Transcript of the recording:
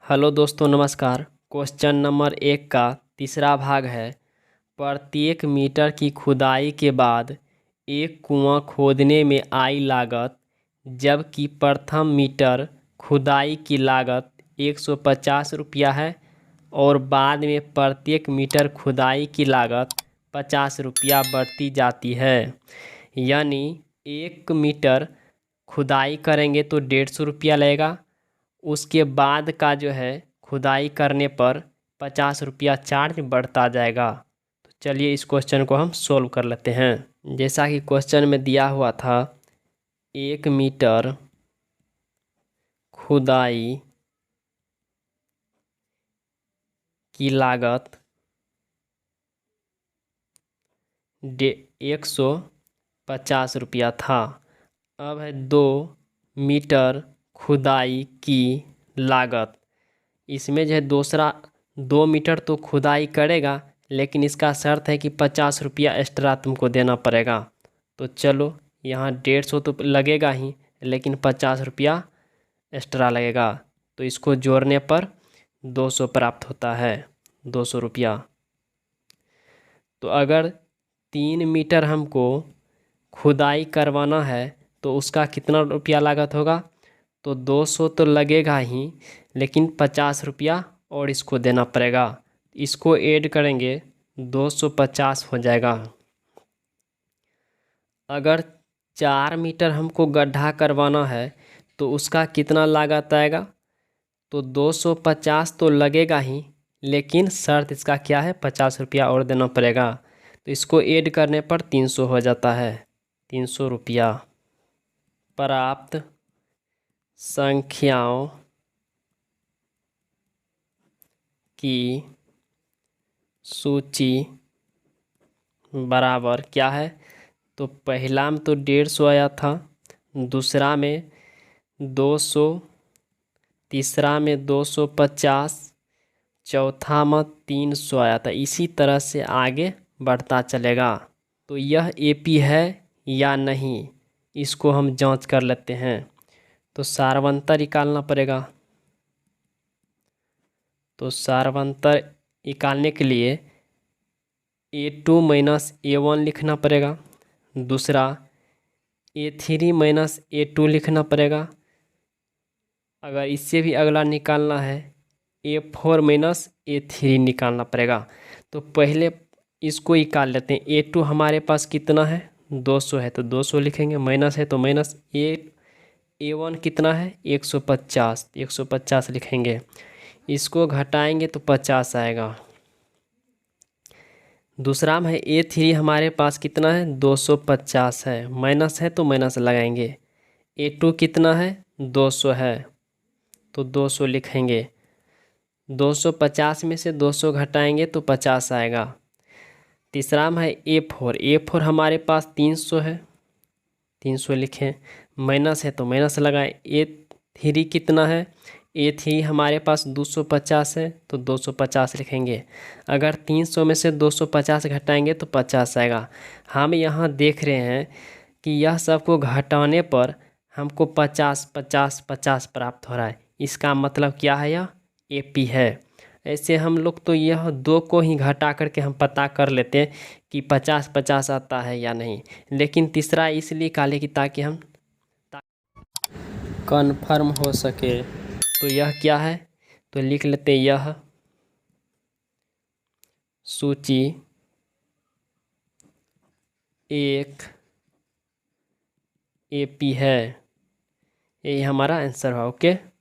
Hello दोस्तों, नमस्कार। Question number 1 का तीसरा भाग है। प्रत्येक मीटर की खुदाई के बाद एक कुआं खोदने में आई लागत, जबकि प्रथम मीटर खुदाई की लागत 150 रुपया है और बाद में प्रत्येक मीटर खुदाई की लागत 50 रुपया बढ़ती जाती है। यानी 1 मीटर खुदाई करेंगे तो 150 रुपया लगेगा। उसके बाद का जो है खुदाई करने पर 50 रुपया चार्ज बढ़ता जाएगा। तो चलिए इस क्वेश्चन को हम सोल्व कर लेते हैं। जैसा कि क्वेश्चन में दिया हुआ था, 1 मीटर खुदाई की लागत 150 रुपया था। अब है 2 मीटर खुदाई की लागत। इसमें जो है दूसरा 2 मीटर तो खुदाई करेगा, लेकिन इसका शर्त है कि 50 रुपया एक्स्ट्रा तुमको देना पड़ेगा। तो चलो, यहाँ 150 तो लगेगा ही, लेकिन 50 रुपया एक्स्ट्रा लगेगा। तो इसको जोड़ने पर 200 प्राप्त होता है, 200 रुपया। तो अगर 3 मीटर हमको खुदाई करवाना है तो उसका कितना रुपया लागत होगा? तो 200 तो लगेगा ही, लेकिन 50 रुपया और इसको देना पड़ेगा। इसको ऐड करेंगे 250 हो जाएगा। अगर 4 मीटर हमको गड्ढा करवाना है तो उसका कितना लागत आएगा? तो 250 तो लगेगा ही, लेकिन शर्त इसका क्या है? 50 रुपया और देना पड़ेगा। तो इसको ऐड करने पर 300 हो जाता है, 300 रुपया। प्राप्त संख्याओं की सूची बराबर क्या है? तो पहला में तो 150 आया था, दूसरा में 200, तीसरा में 250, चौथा में 300 आया था। इसी तरह से आगे बढ़ता चलेगा। तो यह एपी है या नहीं, इसको हम जांच कर लेते हैं। तो सारवंतर निकालना पड़ेगा। तो सारवंतर निकालने के लिए A2 माइनस A1 लिखना पड़ेगा। दूसरा A3 माइनस A2 लिखना पड़ेगा। अगर इससे भी अगला निकालना है, A4 माइनस A3 निकालना पड़ेगा। तो पहले इसको निकाल लेते हैं। A2 हमारे पास कितना है? 200 है, तो 200 लिखेंगे। माइनस है तो माइनस। A1 कितना है? 150, 150 लिखेंगे। इसको घटाएंगे तो 50 आएगा। दूसरा में है A3 हमारे पास कितना है? 250 है। माइनस है तो माइनस लगाएंगे। A2 कितना है? 200 है, तो 200 लिखेंगे। 250 में से 200 घटाएंगे तो 50 आएगा। तीसरा में है A4 हमारे पास 300 है, 300 लिखें। माइनस है तो माइनस लगाएं। A3 कितना है? A3 हमारे पास 250 है, तो 250 लिखेंगे। अगर 300 में से 250 घटाएंगे तो 50 आएगा। हम यहाँ देख रहे हैं कि यह सबको घटाने पर हमको 50 50 50 प्राप्त हो रहा है। इसका मतलब क्या है? यह एपी है। ऐसे हम लोग तो यह 2 को ही घटा करके हम पता कर लेते हैं कि 50 50 आता है या नहीं। लेकिन तीसरा इसलिए काले की ताकि हम कन्फर्म हो सके। तो यह क्या है? तो लिख लेते हैं, यह सूची एक एपी है। यही हमारा आंसर है। ओके।